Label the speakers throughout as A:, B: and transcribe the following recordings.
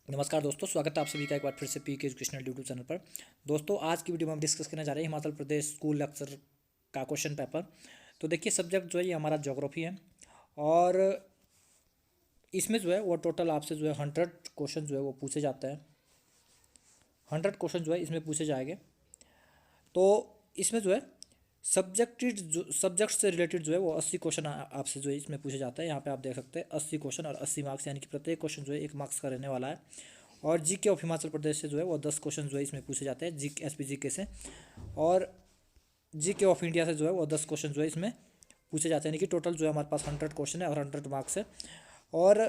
A: नमस्कार दोस्तों, स्वागत है आप सभी का एक बार फिर से पी के एजुकेशनल यूट्यूब चैनल पर। दोस्तों, आज की वीडियो में हम डिस्कस करने जा रहे हैं हिमाचल प्रदेश स्कूल लेक्चर का क्वेश्चन पेपर। तो देखिए, सब्जेक्ट जो है ये हमारा ज्योग्राफी है और इसमें जो है वो टोटल आपसे जो है 100 क्वेश्चन जो है वो पूछे जाते हैं। 100 क्वेश्चन जो है इसमें पूछे जाएंगे। तो इसमें जो है सब्जेक्ट से रिलेटेड जो है वो 80 क्वेश्चन आपसे जो है इसमें पूछे जाता है। यहाँ पे आप देख सकते हैं 80 क्वेश्चन और 80 मार्क्स, यानी कि प्रत्येक क्वेश्चन जो है 1 मार्क्स का रहने वाला है। और जीके ऑफ हिमाचल प्रदेश से जो है वो 10 क्वेश्चन जो है इसमें पूछे जाते हैं, जी एस पी जी के से। और जीके ऑफ इंडिया से जो है वो 10 क्वेश्चन जो है इसमें पूछे जाते हैं, यानी कि टोटल जो है हमारे पास 100 क्वेश्चन है और 100 मार्क्स है। और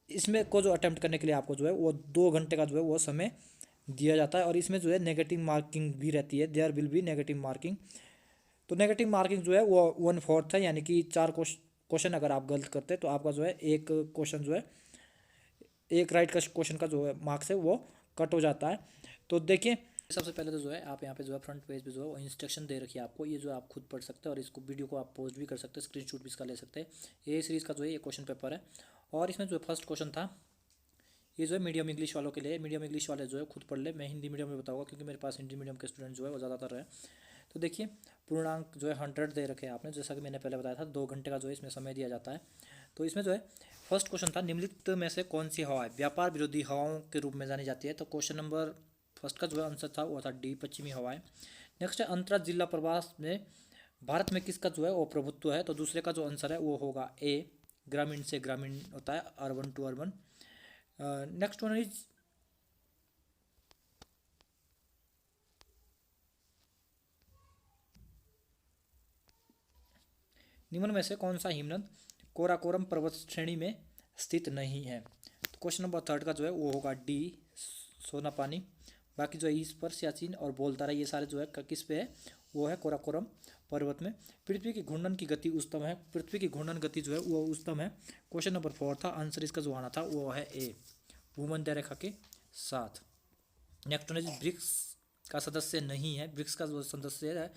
A: इसमें को जो अटैम्प्ट करने के लिए आपको जो है वो 2 घंटे का जो है वो समय दिया जाता है। और इसमें जो है नेगेटिव मार्किंग भी रहती है, there will be negative marking. तो नेगेटिव मार्किंग जो है वो 1/4 है, यानी कि 4 क्वेश्चन अगर आप गलत करते हैं तो आपका जो है एक क्वेश्चन जो है एक राइट का क्वेश्चन का जो है मार्क्स है वो कट हो जाता है। तो देखिए, सबसे पहले तो जो है आप यहाँ पे जो है फ्रंट पेज पे जो है वो इंस्ट्रक्शन दे रखी है आपको, ये जो है आप खुद पढ़ सकते हैं और इसको वीडियो को आप पोस्ट भी कर सकते हैं, स्क्रीनशॉट भी इसका ले सकते हैं। ये सीरीज़ का जो है ये क्वेश्चन पेपर है। और इसमें जो है फर्स्ट क्वेश्चन था, ये जो है मीडियम इंग्लिश वालों के लिए। मीडियम इंग्लिश वाले जो है खुद पढ़ ले, मैं हिंदी मीडियम में बताऊंगा क्योंकि मेरे पास हिंदी मीडियम के स्टूडेंट जो है वो ज़्यादातर है। तो देखिए, पूर्णांक जो है 100 दे रखे हैं आपने, जैसा कि मैंने पहले बताया था 2 घंटे का जो है इसमें समय दिया जाता है। तो इसमें जो है फर्स्ट क्वेश्चन था, निम्नलिखित में से कौन सी हवा है व्यापार विरोधी हवाओं के रूप में जानी जाती है। तो क्वेश्चन नंबर फर्स्ट का जो है आंसर था वो था डी, पश्चिमी हवाएं। नेक्स्ट है, अंतरा जिला प्रवास में भारत में किसका जो है वो प्रभुत्व है। तो दूसरे का जो आंसर है वो होगा ए, ग्रामीण से ग्रामीण होता है, urban to urban. Next one is, निम्न में से कौन सा हिमनद कोराकोरम पर्वत श्रेणी में स्थित नहीं है। तो क्वेश्चन नंबर थर्ड का जो है वो होगा डी, सोनापानी। बाकी जो है इस पर सियाचिन और बोलतारा, ये सारे जो है किस पे है, वो है कोराकोरम पर्वत में। पृथ्वी की घूर्णन की गति उच्चतम है, पृथ्वी की घूर्णन गति जो है वो उच्चतम है। क्वेश्चन नंबर फोर था, आंसर इसका जो आना था वो है ए, भूमध्य रेखा के साथ। नेक्स्ट वन ब्रिक्स का सदस्य नहीं है, ब्रिक्स का जो सदस्य है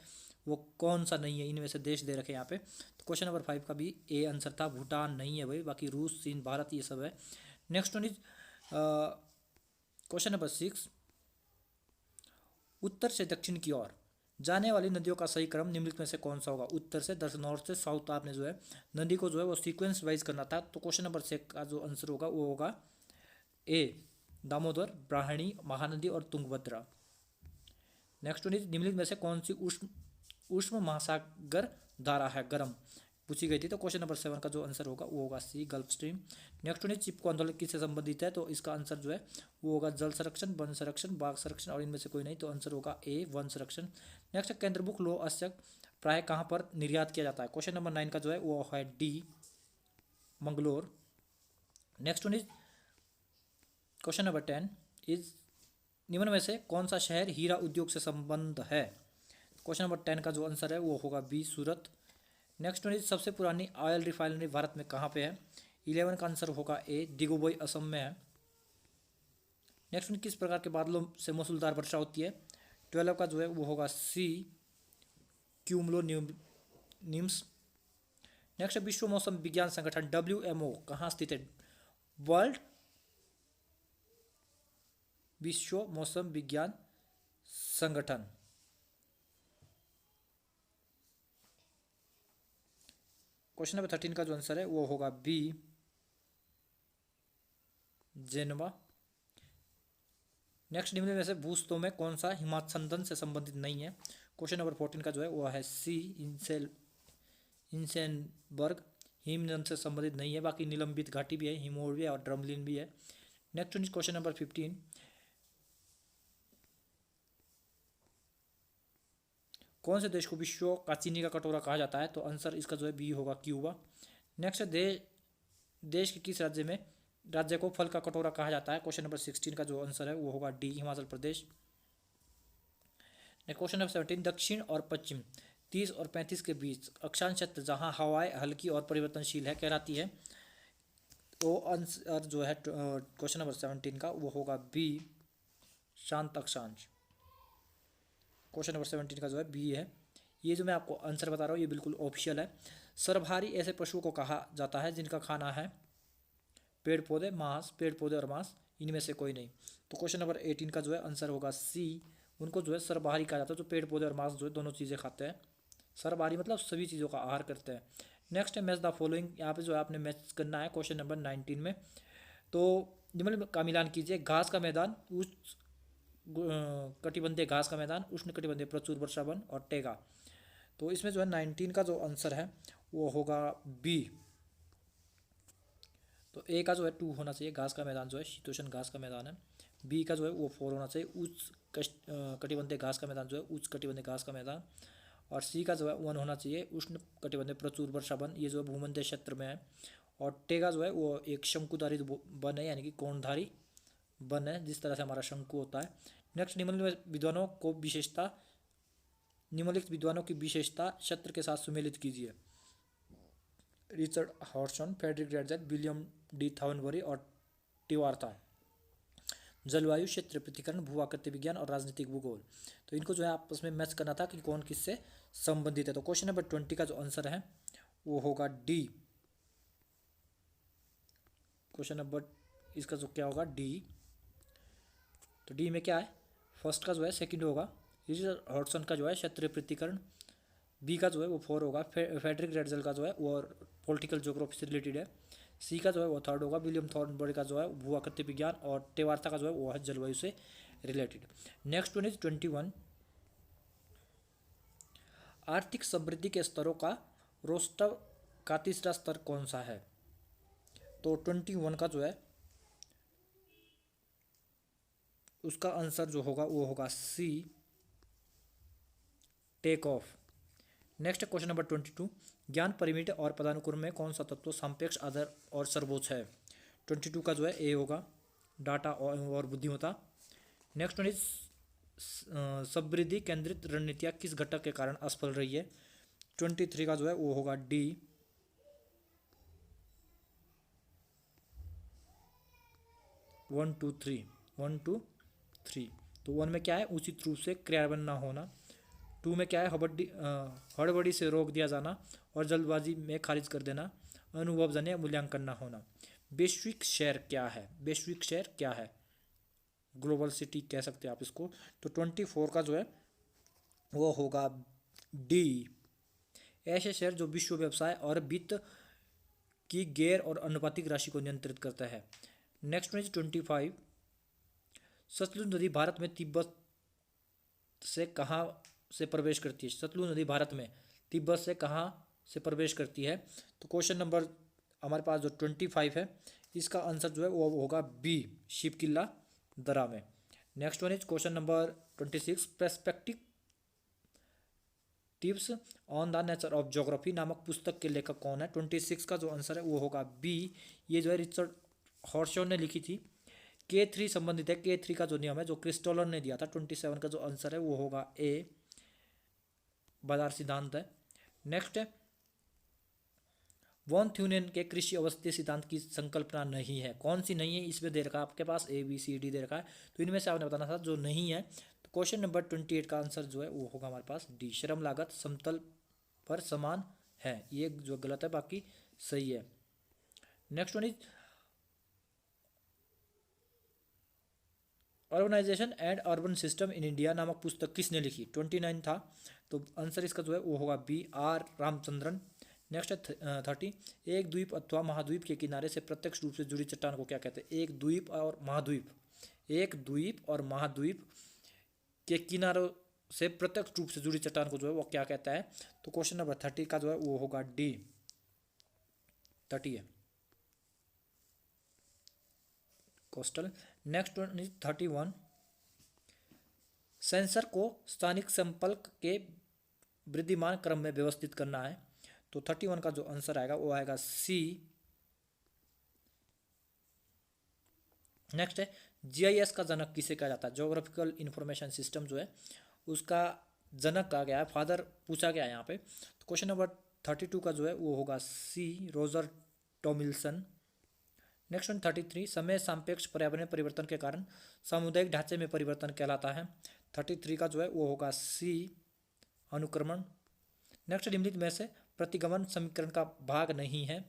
A: वो कौन सा नहीं है, इनमें से देश दे रखे हैं यहाँ पे। तो क्वेश्चन नंबर 5 का भी ए आंसर था, भूटान नहीं है भाई, बाकी रूस, चीन, भारत ये सब है। Next one is question number 6, उत्तर से दक्षिण की ओर जाने वाली नदियों का सही क्रम निम्नलिखित में से कौन सा होगा। उत्तर से दरअसल नॉर्थ से साउथ आपने जो है नदी को जो है वो सीक्वेंस वाइज करना था। तो क्वेश्चन नंबर 6 का जो आंसर होगा वो होगा ए, दामोदर, ब्राह्मणी, महानदी और तुंगभद्रा। नेक्स्ट वन इज, निम्नलिखित में से कौन सी उष्ण उष्ण महासागर धारा है, गर्म पूछी गई थी। तो क्वेश्चन नंबर 7 का जो आंसर होगा वो होगा C, Gulf Stream. Next one is, Chipko Andolan किससे संबंधित है। तो इसका आंसर जो है वो होगा जल संरक्षण, वन संरक्षण, बाघ संरक्षण और इनमें से कोई नहीं। तो आंसर होगा ए, वन संरक्षण। नेक्स्ट, केंद्रमुख लौह अयस्क प्राय कहाँ पर निर्यात किया जाता है। क्वेश्चन नंबर 9 का जो है वो है D, Mangalore. Next one is question number 10 is, निम्न में से कौन सा शहर हीरा उद्योग से संबंध है। क्वेश्चन नंबर 10 का जो आंसर है वो होगा B, Surat. Next one is, सबसे पुरानी ऑयल रिफाइनरी भारत में कहाँ पे है। 11 का आंसर होगा ए, दिगुबोई असम में है। नेक्स्ट वन, किस प्रकार के बादलों से मूसलाधार वर्षा होती है। 12 का जो है वो होगा सी, क्यूमुलो निम्स। नेक्स्ट, विश्व मौसम विज्ञान संगठन WMO कहाँ स्थित है। वर्ल्ड विश्व मौसम विज्ञान संगठन। क्वेश्चन नंबर 13 का जो आंसर है वो होगा बी, जेनेवा। नेक्स्ट, निम्न में से भूस्तों में कौन सा हिमाच्छादन से संबंधित नहीं है। क्वेश्चन नंबर 14 का जो है वो है सी, इंसेनबर्ग, हिमनद से संबंधित नहीं है। बाकी निलंबित घाटी भी है, हिमोर भी है और ड्रमलिन भी है। नेक्स्ट क्वेश्चन नंबर 15, कौन से देश को विश्व का चीनी का कटोरा कहा जाता है। तो आंसर इसका जो है बी होगा, क्यूबा। नेक्स्ट, देश के किस राज्य को फल का कटोरा कहा जाता है। क्वेश्चन नंबर 16 का जो आंसर है वो होगा D, Himachal Pradesh. Question number 17, दक्षिण और पश्चिम 30 और 35 के बीच अक्षांश क्षेत्र जहां हवाएं हल्की और परिवर्तनशील है कहलाती है। तो आंसर जो है क्वेश्चन नंबर 17 का वो होगा बी, शांत अक्षांश। क्वेश्चन नंबर 17 का जो है बी है। ये जो मैं आपको आंसर बता रहा हूँ ये बिल्कुल ऑफिशियल है। सर्वहारी ऐसे पशुओं को कहा जाता है जिनका खाना है पेड़ पौधे और मांस, इनमें से कोई नहीं। तो क्वेश्चन नंबर 18 का जो है आंसर होगा सी। उनको जो है सर्वहारी कहा जाता है, जो पेड़ पौधे और मांस जो है दोनों चीज़ें खाते हैं। सर्वहारी मतलब सभी चीज़ों का आहार करते हैं। नेक्स्ट है मैच द फॉलोइंग। यहाँ पे जो है आपने मैच करना है क्वेश्चन नंबर 19 में। तो निम्न का मिलान कीजिए। घास का मैदान, उच्च कटिबंधीय घास का मैदान, उष्ण कटिबंधीय प्रचुर वर्षा वन और टेगा। तो इसमें जो है 19 का जो आंसर है वो होगा बी। तो ए का जो है 2 होना चाहिए, घास का मैदान जो है शीतोष्ण घास का मैदान है। बी का जो है वो 4 होना चाहिए, कटिबंधीय घास का मैदान जो है उच्च कटिबंधीय घास का मैदान। और सी का जो है 1 होना चाहिए, उष्ण कटिबंधीय प्रचुर वर्षा वन, ये जो है भूमध्य क्षेत्र में है। और टेगा जो है वो एक शंकुधारी वन है, यानी कि कोणधारी वन है, जिस तरह से हमारा शंकु होता है। नेक्स्ट, निम्नलिखित विद्वानों की विशेषता क्षेत्र के साथ सुमेलित कीजिए। Richard Hartshorne, Frederick Dreiser, William D Thornbury और टिवार्था। जलवायु, क्षेत्र पृथ्वीकरण, भूआकृति विज्ञान और राजनीतिक भूगोल। तो इनको जो है आपस में मैच करना था कि कौन किससे संबंधित है। तो क्वेश्चन नंबर 20 का जो आंसर है वो होगा डी। क्वेश्चन नंबर इसका जो क्या होगा डी। तो डी में क्या है, फर्स्ट का जो है सेकंड होगा। रिचर्ड हॉर्सन का जो है क्षेत्रीय पृथ्वीकरण। बी का जो है वो 4 होगा। फ्रेडरिक ड्रेजल का जो है वो पॉलिटिकल ज्योग्राफी से रिलेटेड है। सी का जो है वो 3rd होगा। विलियम थॉर्नबरी का जो है भूआकृति विज्ञान। और टेवार्था का जो है वो है जलवायु से रिलेटेड। Next one is 21। आर्थिक समृद्धि के स्तरों का रोस्टर का तीसरा स्तर कौन सा है। तो 21 का जो है उसका आंसर जो होगा वो होगा C, take off. Next question number 22। ज्ञान परिमित और पदानुक्रम में कौन सा तत्व सापेक्ष आधार और सर्वोच्च है। 22 का जो है ए होगा, डाटा और बुद्धिमत्ता। नेक्स्ट वन इज समृद्धि केंद्रित रणनीतियाँ किस घटक के कारण असफल रही है। 23 का जो है वो होगा डी, 1 2 3 1 2 3। तो 1 में क्या है, उचित रूप से क्रियान्वयन न होना। 2 में क्या है, हड़बड़ी से रोक दिया जाना और जल्दबाजी में खारिज कर देना। अनुभवजन्य मूल्यांकन न होना। वैश्विक शेयर क्या है, वैश्विक शेयर क्या है, ग्लोबल सिटी कह सकते हैं आप इसको। तो 24 का जो है वो होगा डी, ऐसे शेयर जो विश्व व्यवसाय और वित्त की गैर और अनुपातिक राशि को नियंत्रित करता है। नेक्स्ट में 25। सतलुज नदी भारत में तिब्बत से कहाँ से प्रवेश करती है। सतलुज नदी भारत में तिब्बत से कहाँ से प्रवेश करती है। तो क्वेश्चन नंबर हमारे पास जो 25 है इसका आंसर जो है वो होगा बी, शिव किला दरा में। Next one is question number 26। Perspective tips on the nature of geography नामक पुस्तक के लेखक कौन है। 26 का जो आंसर है वो होगा बी, ये जो है रिचर्ड हॉर्सन ने लिखी थी। K3 संबंधित है, K3 का जो नियम है जो क्रिस्टोलर ने दिया था। 27 का जो आंसर है वो होगा ए, बाजार सिद्धांत है। नेक्स्ट है वॉन थ्यूनेन के कृषि अवस्थी सिद्धांत की संकल्पना नहीं है। कौन सी नहीं है, इसमें दे रखा है आपके पास ए बी सी डी दे रखा है, तो इनमें से आपने बताना था जो नहीं है। तो क्वेश्चन नंबर 28 का आंसर जो है वो होगा हमारे पास डी, श्रम लागत समतल पर समान है। ये जो गलत है, बाकी सही है। Next one is urbanization and urban system in India नामक पुस्तक किसने लिखी। 29 था, तो आंसर इसका जो है वो होगा बी, आर रामचंद्रन। नेक्स्ट है 30। एक द्वीप अथवा महाद्वीप के किनारे से प्रत्यक्ष रूप से जुड़ी चट्टान को क्या कहते हैं। एक द्वीप और महाद्वीप, एक द्वीप और महाद्वीप के किनारों से प्रत्यक्ष रूप से जुड़ी चट्टान को जो है वो क्या कहता है। तो क्वेश्चन नंबर 30 का जो है वो होगा डी, 30 है coastal. Next one is 31। Sensor को स्थानिक संपर्क के वृद्धिमान क्रम में व्यवस्थित करना है। तो 31 का जो आंसर आएगा वो आएगा सी। नेक्स्ट है जीआईएस का जनक किसे कहा जाता है। ज्योग्राफिकल इंफॉर्मेशन सिस्टम जो है उसका जनक कहा गया है, फादर पूछा गया है यहाँ पे। तो क्वेश्चन नंबर 32 का जो है वो होगा सी, रोजर टॉमिल्सन। Next one 33। समय सापेक्ष पर्यावरण परिवर्तन के कारण सामुदायिक ढांचे में परिवर्तन कहलाता है। 33 का जो है वो होगा सी, अनुक्रमण। नेक्स्ट, निम्नलिखित में से प्रतिगमन समीकरण का भाग नहीं है।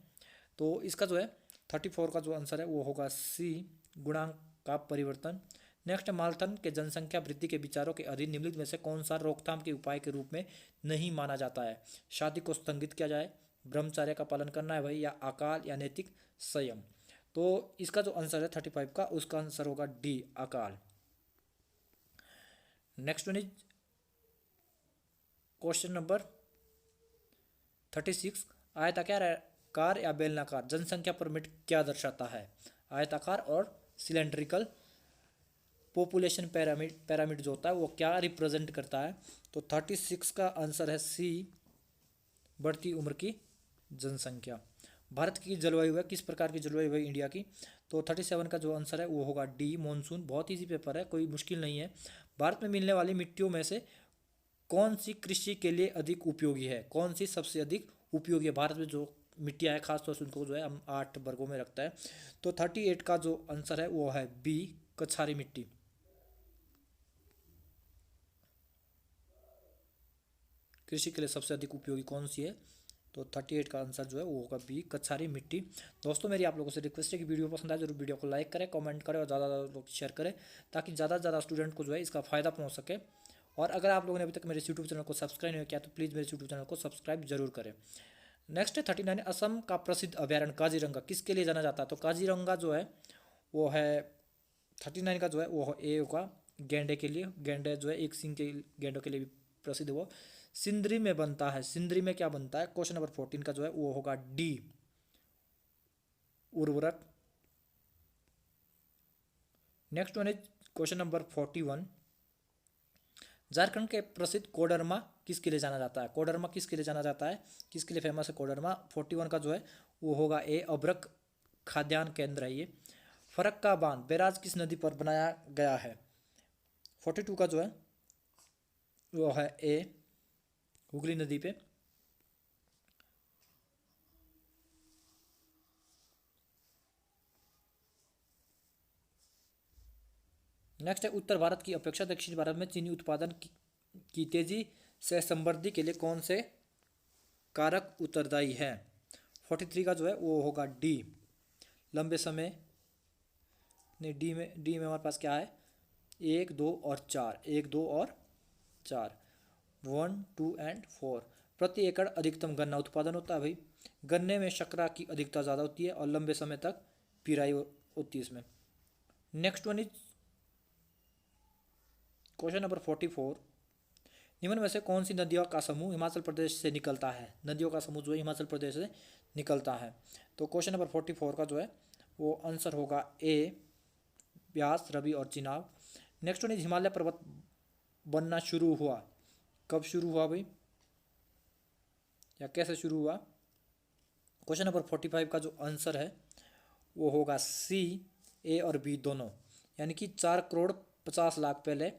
A: तो इसका जो है 34 का जो आंसर है वो होगा सी, गुणांक का परिवर्तन। नेक्स्ट, माल्थन के जनसंख्या वृद्धि के विचारों के अधीन निम्नलिखित में से कौन सा रोकथाम के उपाय के रूप में नहीं माना जाता है? शादी को स्थगित किया जाए, ब्रह्मचर्य का पालन करना है भाई, या अकाल या नैतिक संयम। तो इसका जो आंसर है 35 का, उसका आंसर होगा डी, अकाल। Next one is question number 36। आयताकार या बेलनाकार जनसंख्या पिरामिड क्या दर्शाता है? आयताकार और सिलेंड्रिकल पॉपुलेशन पिरामिड जो होता है वो क्या रिप्रेजेंट करता है? तो 36 का आंसर है सी, बढ़ती उम्र की जनसंख्या। भारत की जलवायु है, किस प्रकार की जलवायु है इंडिया की? तो 37 का जो आंसर है वो होगा डी, मॉनसून। बहुत ईजी पेपर है, कोई मुश्किल नहीं है। भारत में मिलने वाली मिट्टियों में से कौन सी कृषि के लिए अधिक उपयोगी है? कौन सी सबसे अधिक उपयोगी है? भारत में जो मिट्टियाँ है खासतौर से उनको जो है हम 8 वर्गों में रखता है। तो 38 का जो आंसर है वो है बी, कछारी मिट्टी। कृषि के लिए सबसे अधिक उपयोगी कौन सी है? तो 38 का आंसर जो है वो होगा बी, कछारी मिट्टी। दोस्तों मेरी आप लोगों से रिक्वेस्ट है कि वीडियो पसंद आए जरूर वीडियो को लाइक करें, कमेंट करें और ज़्यादा लोग शेयर करें, ताकि ज़्यादा से ज़्यादा स्टूडेंट को जो है इसका फ़ायदा पहुंच सके। और अगर आप लोगों ने अभी तक मेरे यूट्यूब चैनल को सब्सक्राइब नहीं किया तो प्लीज़ मेरे यूट्यूब चैनल को सब्सक्राइब जरूर करें। नेक्स्ट है 39, असम का प्रसिद्ध अभ्यारण्य काजीरंगा किसके लिए जाना जाता है? तो काजीरंगा जो है वो है 39 का जो है वो ए होगा गेंडे के लिए। गेंडे जो है एक सिंह के गेंडों के लिए भी प्रसिद्ध वो सिंदरी में बनता है। सिंदरी में क्या बनता है? क्वेश्चन नंबर 14 का जो है वो होगा डी, उर्वरक। Next one is question number 41। Jharkhand के प्रसिद्ध कोडरमा किसके लिए जाना जाता है? कोडरमा किसके लिए जाना जाता है? किसके लिए फेमस है कोडरमा? 41 का जो है वो होगा ए, अभ्रक खाद्यान्न केंद्र है ये। फरक्का बांध बैराज किस नदी पर बनाया गया है? 42 का जो है वो है ए, हुगली नदी पे। नेक्स्ट है, उत्तर भारत की अपेक्षा दक्षिण भारत में चीनी उत्पादन की तेजी से समृद्धि के लिए कौन से कारक उत्तरदायी है? 43 का जो है वो होगा डी, लंबे समय। नहीं, डी में हमारे पास क्या है? 1, 2 और 4, 1, 2 और 4, 1, 2 एंड 4। प्रति एकड़ अधिकतम गन्ना उत्पादन होता है भाई। गन्ने में शर्करा की अधिकता ज़्यादा होती है और लंबे समय तक पिराई होती है इसमें। Next one is question number 44। निम्न में से कौन सी नदियों का समूह हिमाचल प्रदेश से निकलता है? नदियों का समूह जो है हिमाचल प्रदेश से निकलता है। तो क्वेश्चन नंबर 44 का जो है वो आंसर होगा ए, ब्यास, रवि और Chenab. Next one is Himalaya पर्वत बनना शुरू हुआ, कब शुरू हुआ भाई, या कैसे शुरू हुआ? क्वेश्चन नंबर 45 का जो आंसर है वो होगा सी, ए और बी दोनों, यानी कि 4 करोड़ 50 लाख पहले,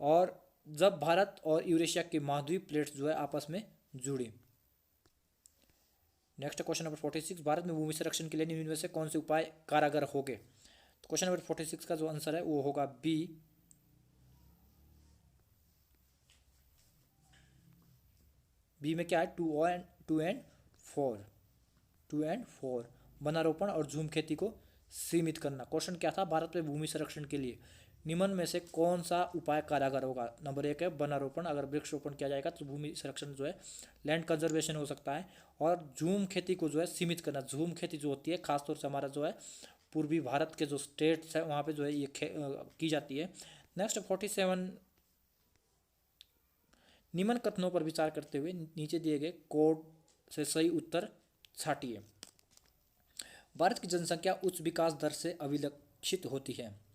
A: और जब भारत और यूरेशिया की महाद्वीप प्लेट्स जो है आपस में जुड़ी। Next question number 46। भारत में भूमि संरक्षण के लिए निम्न में से कौन से उपाय कारगर होंगे? तो क्वेश्चन नंबर 46 का जो आंसर है वो होगा बी, बी में क्या है? 2 एंड 4, वनारोपण और झूम खेती को सीमित करना। क्वेश्चन क्या था? भारत में भूमि संरक्षण के लिए निम्न में से कौन सा उपाय कारगर होगा? नंबर 1 है वनारोपण, अगर वृक्षरोपण किया जाएगा तो भूमि संरक्षण जो है लैंड कंजर्वेशन हो सकता है। और झूम खेती को जो है सीमित करना। झूम खेती जो होती है खासतौर से हमारा जो है पूर्वी भारत के जो स्टेट्स है वहाँ पे जो है ये की जाती है। नेक्स्ट 47। निम्न कथनों पर विचार करते हुए नीचे दिए गए कोड से सही उत्तर छाटिए। भारत की जनसंख्या उच्च विकास दर से अभिलक्षित होती है।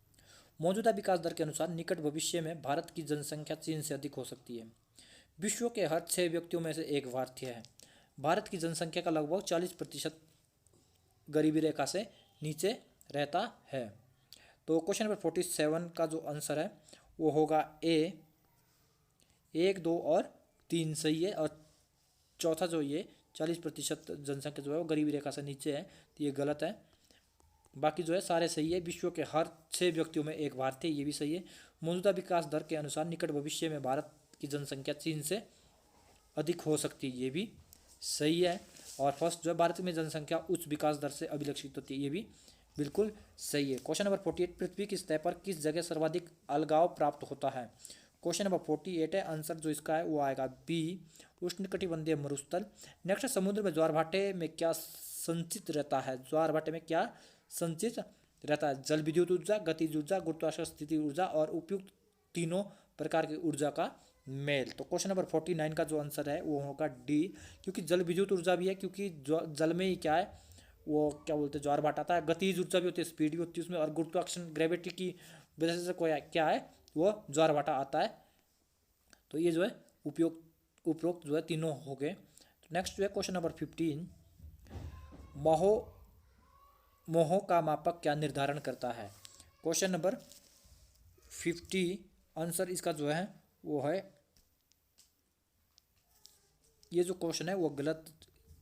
A: मौजूदा विकास दर के अनुसार निकट भविष्य में भारत की जनसंख्या चीन से अधिक हो सकती है। विश्व के हर 6 व्यक्तियों में से एक भारतीय है। भारत की जनसंख्या का लगभग 40% गरीबी रेखा से नीचे रहता है। तो क्वेश्चन नंबर 47 का जो आंसर है वो होगा ए, 1, 2 और 3 सही है, और चौथा जो ये 40% जनसंख्या जो है वो गरीबी रेखा से नीचे है, तो ये गलत है। बाकी जो है सारे सही है। विश्व के हर 6 व्यक्तियों में एक भारतीय, ये भी सही है। मौजूदा विकास दर के अनुसार निकट भविष्य में भारत की जनसंख्या चीन से अधिक हो सकती है, ये भी सही है। और फर्स्ट जो है भारत में जनसंख्या उच्च विकास दर से अभिलक्षित होती है, ये भी बिल्कुल सही है। क्वेश्चन नंबर 48, पृथ्वी की सतह पर किस जगह सर्वाधिक अलगाव प्राप्त होता है? क्वेश्चन नंबर 48 है, आंसर जो इसका है वो आएगा बी, उष्णकटिबंधीय मरुस्थल। नेक्स्ट, समुद्र में ज्वार भाटे में क्या संचित रहता है? ज्वार भाटे में क्या संचित रहता है? जल विद्युत ऊर्जा, गतिज ऊर्जा, गुरुत्वाकर्षण स्थिति ऊर्जा और उपयुक्त तीनों प्रकार की ऊर्जा का मेल। तो क्वेश्चन नंबर 49 का जो आंसर है वो होगा डी, क्योंकि जल विद्युत ऊर्जा भी है, क्योंकि जल में ही क्या है वो क्या बोलते हैं ज्वार भाट आता है, गतिज ऊर्जा भी होती है, स्पीड भी होती है उसमें, और गुरुत्वाकर्षण ग्रेविटी की वजह से कोई क्या है वो ज्वार भाटा आता है। तो ये जो है उपरोक्त जो है तीनों हो गए। तो नेक्स्ट जो है क्वेश्चन नंबर 15, महो मोह का मापक क्या निर्धारण करता है? क्वेश्चन नंबर 50, आंसर इसका जो है वो है, ये जो क्वेश्चन है वो गलत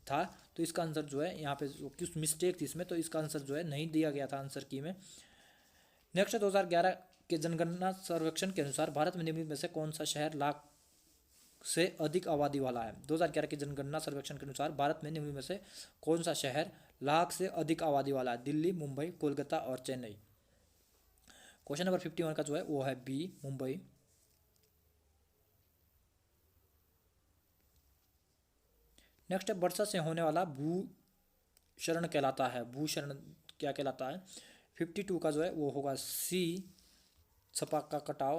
A: था, तो इसका आंसर जो है यहाँ पे कुछ मिस्टेक थी इसमें, तो इसका आंसर जो है नहीं दिया गया था आंसर की में। नेक्स्ट 2011 के जनगणना सर्वेक्षण के अनुसार भारत में निम्नलिखित में से कौन सा शहर लाख से अधिक आबादी वाला है? 2011 के जनगणना सर्वेक्षण के अनुसार भारत में निम्नलिखित में से कौन सा शहर लाख से अधिक आबादी वाला है? दिल्ली, मुंबई, कोलकाता और चेन्नई। क्वेश्चन नंबर 51 का जो है वो है बी, मुंबई। नेक्स्ट है, वर्षा से होने वाला भूक्षरण कहलाता है। भूक्षरण क्या कहलाता है? 52 का जो है वो होगा सी, छपा का कटाव।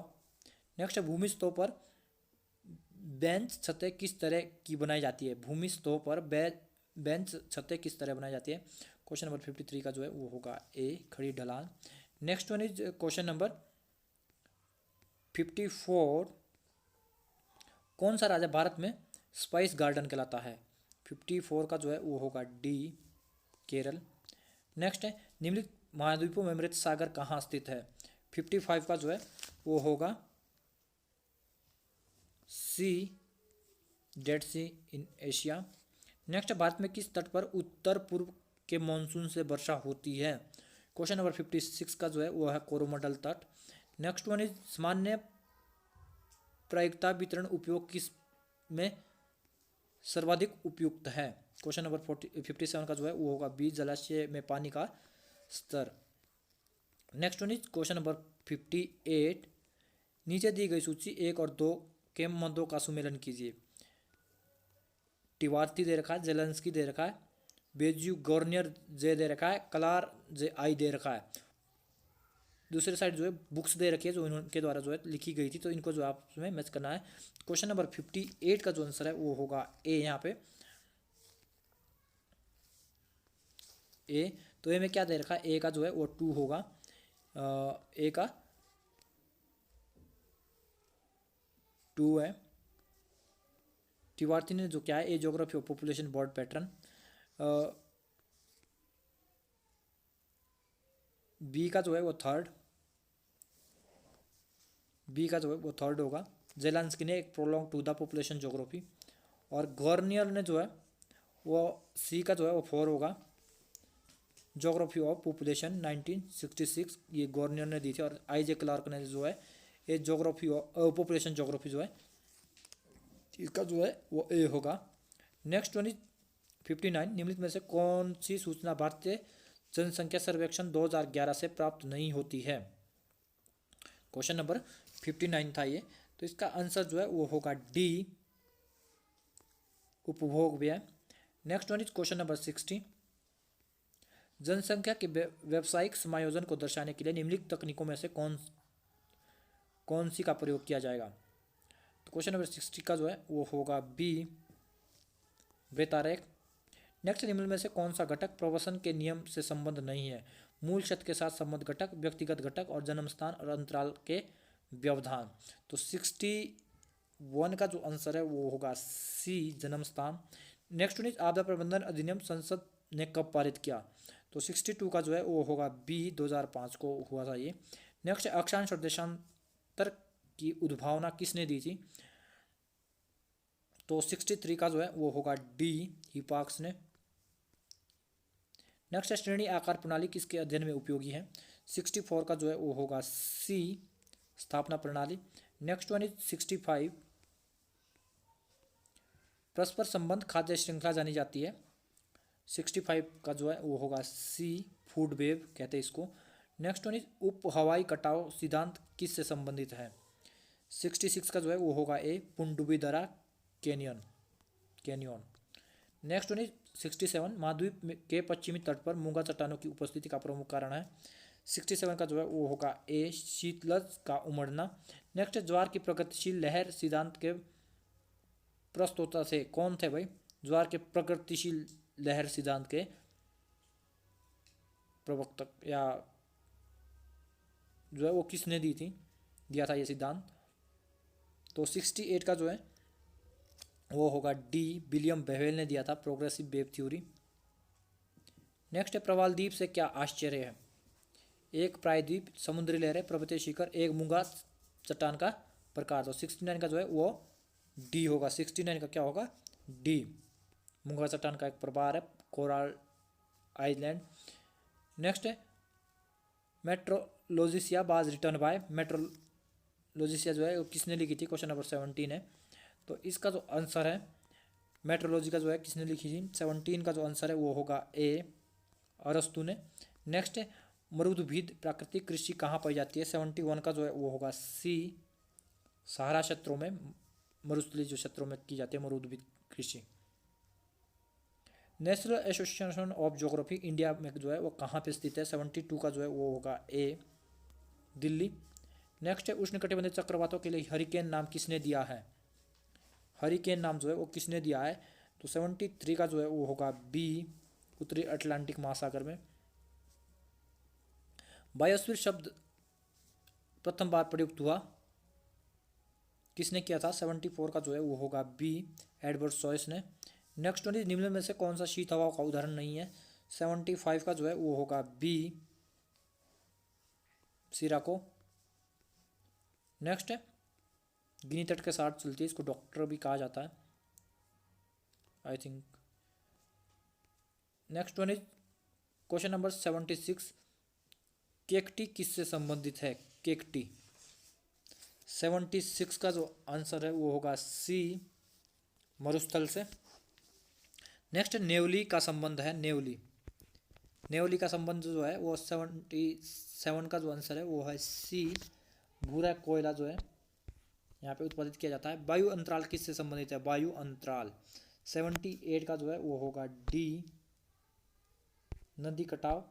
A: नेक्स्ट है, भूमि सतह पर बेंच छतें किस तरह की बनाई जाती है? भूमि सतह पर बेंच छतें किस तरह बनाई जाती है? क्वेश्चन नंबर 53 का जो है वो होगा ए, खड़ी ढलान। Next one is question number 54, कौन सा राज्य भारत में स्पाइस गार्डन कहलाता है? 54 का जो है वो होगा डी, केरल। नेक्स्ट है, निम्नलिखित महाद्वीपों में मृत सागर कहाँ स्थित है? 55 का जो है वो होगा C, Dead Sea in Asia. Next, Bharat में किस तट पर उत्तर पूर्व के मानसून से वर्षा होती है? क्वेश्चन नंबर 56 का जो है वो है कोरोमंडल तट। नेक्स्ट वन इज, सामान्य प्रायिकता वितरण उपयोग किस में सर्वाधिक उपयुक्त है? क्वेश्चन नंबर 57 का जो है वो होगा बी, जलाशय में पानी का स्तर। Next one is question number 58, नीचे दी गई सूची 1 और 2 के मदों का सुमेलन कीजिए। टिवार्थी दे रखा है, जेलेंस्की दे रखा है, बेजू गॉर्नियर जे दे रखा है, कलार जे आई दे रखा है। दूसरी साइड जो है बुक्स दे रखी है जो इनके द्वारा जो है लिखी गई थी, तो इनको जो आप में मैच करना है। क्वेश्चन नंबर 58 का जो आंसर है वो होगा ए, यहाँ पे ए। तो ए में क्या दे रखा है? ए का जो है वो 2 होगा, ए का 2 है। तिवार्थी ने जो क्या है, A geography of population bird pattern. B का जो है वो थर्ड, बी का जो है वो थर्ड होगा। जेलांस्की ने एक prologue to the population geography, और गॉर्नियर ने जो है वो सी का जो है वो 4 होगा, ज्योग्राफी ऑफ पॉपुलेशन 1966, ये गॉर्नियर ने दी थी। और आई जे क्लार्क ने जो है ये ज्योग्राफी ऑफ पॉपुलेशन ज्योग्राफी जो है इसका जो है वो ए होगा। नेक्स्ट वन इज 59, निम्नलिखित में से कौन सी सूचना भारतीय जनसंख्या सर्वेक्षण 2011 से प्राप्त नहीं होती है? क्वेश्चन नंबर 59 था ये, तो इसका आंसर जो है वो होगा डी, उपभोग व्यय। Next one is question number 60, जनसंख्या के व्यावसायिक समायोजन को दर्शाने के लिए निम्नलिखित तकनीकों में से कौन सी का प्रयोग किया जाएगा? तो क्वेश्चन नंबर 60 का जो है वो होगा बी, वृत्तारेख। नेक्स्ट, निम्न में से कौन सा घटक प्रवसन के नियम से संबंध नहीं है? मूल शत के साथ संबंध घटक, व्यक्तिगत घटक और जन्म स्थान और अंतराल के व्यवधान। तो 61 का जो आंसर है वो होगा सी, जन्म स्थान। नेक्स्ट वन इज, आपदा प्रबंधन अधिनियम संसद ने कब पारित किया? तो 62 का जो है वो होगा बी, 2005 को हुआ था ये। नेक्स्ट, अक्षांश और देशांतर की उद्भावना किसने दी थी? तो 63 का जो है वो होगा डी, हिपाक्स ने। नेक्स्ट, श्रेणी आकार प्रणाली किसके अध्ययन में उपयोगी है? 64 का जो है वो होगा सी, स्थापना प्रणाली। नेक्स्ट वन इज 65, परस्पर संबंध खाद्य श्रृंखला जानी जाती है। 65 का जो है वो होगा सी, फूड वेव कहते हैं इसको। नेक्स्ट वन इज उप हवाई कटाव सिद्धांत किससे संबंधित है? 66 का जो है वो होगा ए, पुंडुबी दरा कैनियन। नेक्स्ट वन इज 67, महाद्वीप के पश्चिमी तट पर मूंगा चट्टानों की उपस्थिति का प्रमुख कारण है। 67 का जो है वो होगा ए, शीतलज का उमड़ना। नेक्स्ट है ज्वार की प्रगतिशील लहर सिद्धांत के प्रस्तोता थे कौन थे भाई? ज्वार के प्रगतिशील लहर सिद्धांत के प्रवक्ता या जो है वो किसने दिया था ये सिद्धांत? तो 68 का जो है वो होगा डी, विलियम बेवेल ने दिया था, प्रोग्रेसिव वेव थ्योरी। नेक्स्ट है प्रवाल द्वीप से क्या आश्चर्य है? एक प्रायद्वीप, समुद्री लहरें, पर्वतीय शिखर, एक मूंगा चट्टान का प्रकार। तो 69 का जो है वो डी होगा। 69 का क्या होगा? डी, मूंगा चट्टान का एक प्रकार है, कोरल आइलैंड। नेक्स्ट है मेट्रोलॉजिसिया वाज रिटर्न बाय, मेट्रोलॉजिसिया जो है वो किसने लिखी थी? क्वेश्चन नंबर 17 है। तो इसका जो आंसर है मेट्रोलॉजी का जो है किसने लिखी थी? 17 का जो आंसर है वो होगा ए, अरस्तु ने। नेक्स्ट है मरुद्भिद प्राकृतिक कृषि कहाँ पाई जाती है? 71 का जो है वो होगा सी, सहारा क्षेत्रों में, मरुस्थलीय जो क्षेत्रों में की जाती है मरुद्भिद कृषि। National association of geography India में जो है वो कहाँ पे स्थित है? 72 का जो है वो होगा ए, दिल्ली। नेक्स्ट है उष्णकटिबंधीय चक्रवातों के लिए हरिकेन नाम किसने दिया है? हरिकेन नाम जो है वो किसने दिया है? तो 73 का जो है वो होगा बी, उत्तरी अटलांटिक महासागर में। बायोस्फीयर शब्द प्रथम बार प्रयुक्त हुआ किसने किया था? 74 का जो है वो होगा बी, एडवर्ड सॉयस ने। नेक्स्ट वन इज निम्न में से कौन सा शीत हवाओं का उदाहरण नहीं है? 75 का जो है वो होगा बी, सिराको। नेक्स्ट है गिनी तट के साथ चलती है, इसको डॉक्टर भी कहा जाता है I think. Next one is question number 76, केकटी किससे संबंधित है? केकटी 76 का जो आंसर है वो होगा सी, मरुस्थल से। नेक्स्ट नेवली का संबंध है, नेवली का संबंध जो है वो 77 का जो आंसर है वो है सी, भूरा कोयला जो है यहाँ पे उत्पादित किया जाता है। वायु अंतराल किससे संबंधित है? वायु अंतराल 78 का जो है वो होगा डी, नदी कटाव।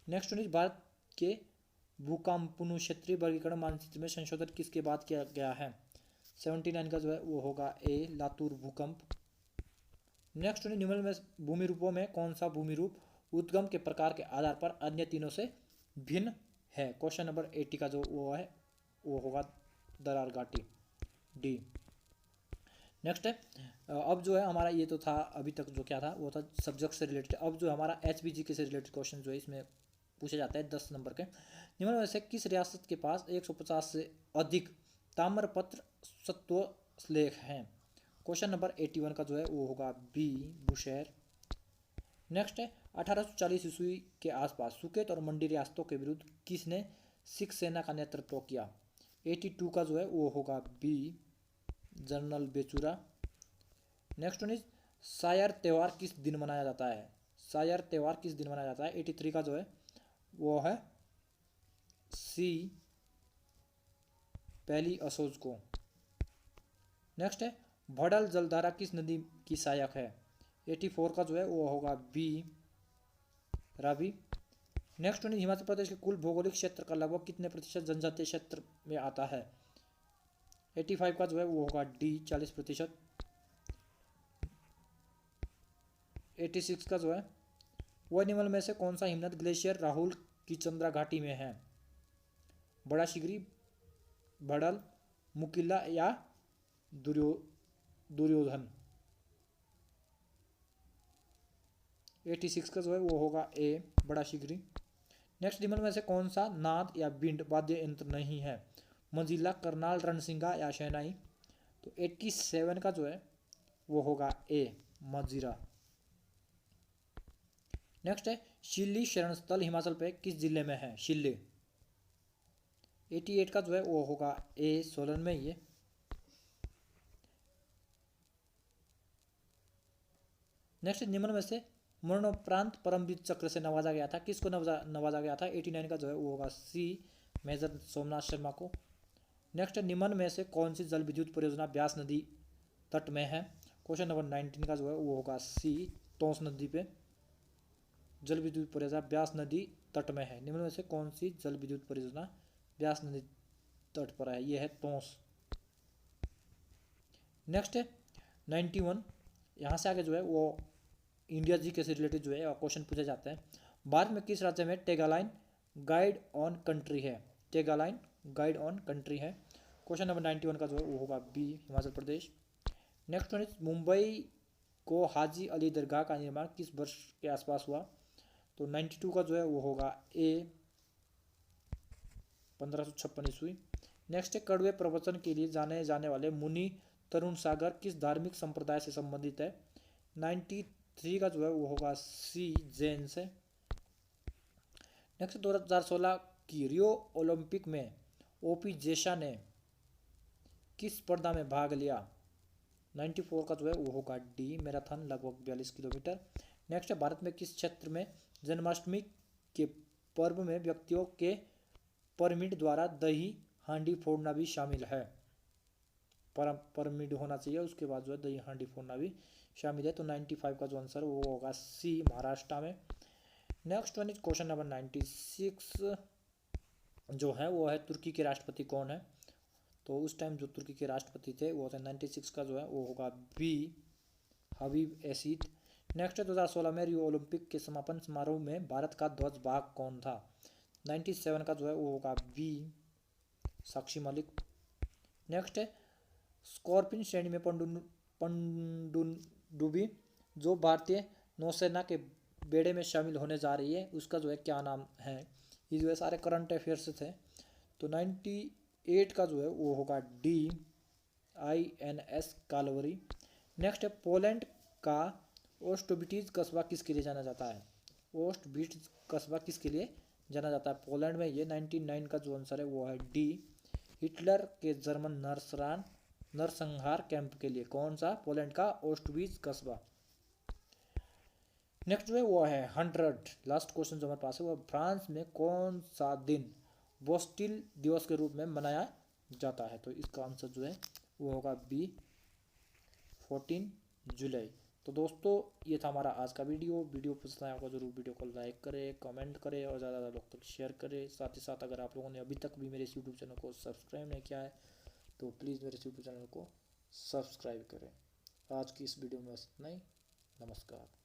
A: नेक्स्ट वन इज भारत के भूकंपन क्षेत्रीय वर्गीकरण मानचित्र में संशोधन किसके बाद किया गया है? 79 का जो है वो होगा ए, लातूर भूकंप। नेक्स्ट वन निम्न में भूमि रूपों में कौन सा भूमि रूप उद्गम के प्रकार के आधार पर अन्य तीनों से भिन्न है? क्वेश्चन नंबर 80 का जो वो है वो होगा दरार घाटी, डी। नेक्स्ट है अब जो है हमारा ये तो था अभी तक जो क्या था वो था सब्जेक्ट से रिलेटेड। अब जो हमारा HBG से रिलेटेड क्वेश्चन जो है इसमें पूछे जाता है 10 नंबर के। निम्न में से किस रियासत के पास 150 से अधिक ताम्रपत्र सत्वलेख हैं? क्वेश्चन नंबर 81 का जो है वो होगा बी, बुशहर। नेक्स्ट है 1840 ईस्वी के आसपास सुकेत और मंडी रियासतों के विरुद्ध किसने सिख सेना का नेतृत्व किया? 82 का जो है वो होगा बी, जनरल बेचूरा। नेक्स्ट वन इज सायर त्यौहार किस दिन मनाया जाता है? सायर त्यौहार किस दिन मनाया जाता है? 83 का जो है वो है सी, पहली असोज को। नेक्स्ट है भड़ल जलधारा किस नदी की सहायक है? 84 का जो है वो होगा B, Ravi. Next one Himachal Pradesh के कुल भौगोलिक क्षेत्र का लगभग कितने प्रतिशत जनजातीय क्षेत्र में आता है? 85 का जो है वो होगा डी, 40%। 86 का जो है वह निम्न में से कौन सा हिमनद ग्लेशियर राहुल की चंद्रा घाटी में है? बड़ा शिगरी, भड़ल, मुकिल्ला या दुर्योधन। 86 का जो है वो होगा ए, बड़ा शिगरी। नेक्स्ट निम्न में से कौन सा नाद या बिंड वाद्य यंत्र नहीं है? मंजीला, करनाल, रणसिंगा या शहनाई। तो 87 का जो है वो होगा ए, मजीरा। नेक्स्ट है शिल्ली शरण स्थल हिमाचल पे किस जिले में है? शिल्ली। 88 का जो है वो होगा ए, सोलन में ये। नेक्स्ट निम्न में से मरणोपरांत परमवीर चक्र से नवाजा गया था, किसको नवाजा गया था? 89 का जो है वो होगा सी, मेजर सोमनाथ शर्मा को। नेक्स्ट, निम्न में से कौन सी जल विद्युत परियोजना ब्यास नदी तट में है? क्वेश्चन नंबर 19 का जो है वो होगा सी, तोंस नदी पे जल विद्युत परियोजना ब्यास नदी तट में है। निम्न में से कौन सी जल विद्युत परियोजना ब्यास नदी तट पर है? ये है तोंस। नेक्स्ट है 91, यहाँ से आगे जो है वो इंडिया जी के से रिलेटेड जो है क्वेश्चन पूछे जाते हैं। भारत में किस राज्य में टेगालाइन गाइड ऑन कंट्री है? टेगालाइन गाइड ऑन कंट्री है। क्वेश्चन नंबर 91 का जो है वो होगा B, Himachal Pradesh. Next one is, Mumbai को हाजी अली दरगाह का निर्माण किस वर्ष के आसपास हुआ? तो 92 का जो है वो होगा ए, 1556 ईस्वी। नेक्स्ट है, कड़वे प्रवचन के लिए जाने जाने वाले मुनि तरुण सागर किस धार्मिक संप्रदाय से संबंधित है? 93 का जो है वो होगा सी, जैन से। नेक्स्ट, 2016 की रियो ओलंपिक में ओपी जेशा ने किस स्पर्धा में भाग लिया? 94 का जो है वो होगा डी, मैराथन लगभग 42 किलोमीटर। नेक्स्ट है, भारत में किस क्षेत्र में जन्माष्टमी के पर्व में व्यक्तियों के परमिट द्वारा दही हांडी फोड़ना भी शामिल है? परमिट होना चाहिए, उसके बाद जो है दही हांडी फोड़ना भी शामिल है। तो 95 का जो आंसर वो होगा सी, महाराष्ट्र में। Next one is question number 96 जो है वो है, तुर्की के राष्ट्रपति कौन है? तो उस टाइम जो तुर्की के राष्ट्रपति थे वो थे 96 का जो है वो होगा बी, हबीब एसीद। नेक्स्ट है, 2016 में रियो ओलंपिक के समापन समारोह में भारत का ध्वज वाहक कौन था? 97 का जो है वो होगा बी, साक्षी मलिक। नेक्स्ट है, स्कॉर्पिन श्रेणी में पनडुब्बी जो भारतीय नौसेना के बेड़े में शामिल होने जा रही है उसका जो है क्या नाम है? ये जो है सारे करंट अफेयर्स थे। तो 98 का जो है वो होगा डी, INS कालवरी। नेक्स्ट है, पोलैंड का ओस्टोबिटिज कस्बा किसके लिए जाना जाता है? ओस्टबिट्ज कस्बा किसके लिए जाना जाता है पोलैंड में? ये 99 का जो आंसर है वो है डी, हिटलर के जर्मन नरसंहार कैंप के लिए। कौन सा? पोलैंड का ओस्टबिट्ज कस्बा। नेक्स्ट जो है वो है 100, लास्ट क्वेश्चन जो हमारे पास है वो, फ्रांस में कौन सा दिन बोस्टिल दिवस के रूप में मनाया जाता है? तो इसका आंसर जो है वो होगा बी, 14 जुलाई। तो दोस्तों ये था हमारा आज का वीडियो पसंद आया होगा जरूर वीडियो को लाइक करें, कमेंट करें और ज़्यादा लोग तक शेयर करें। साथ ही साथ अगर आप लोगों ने अभी तक भी मेरे इस यूट्यूब चैनल को सब्सक्राइब नहीं किया है तो प्लीज़ मेरे यूट्यूब चैनल को सब्सक्राइब करें। आज की इस वीडियो में बस इतना ही। नमस्कार।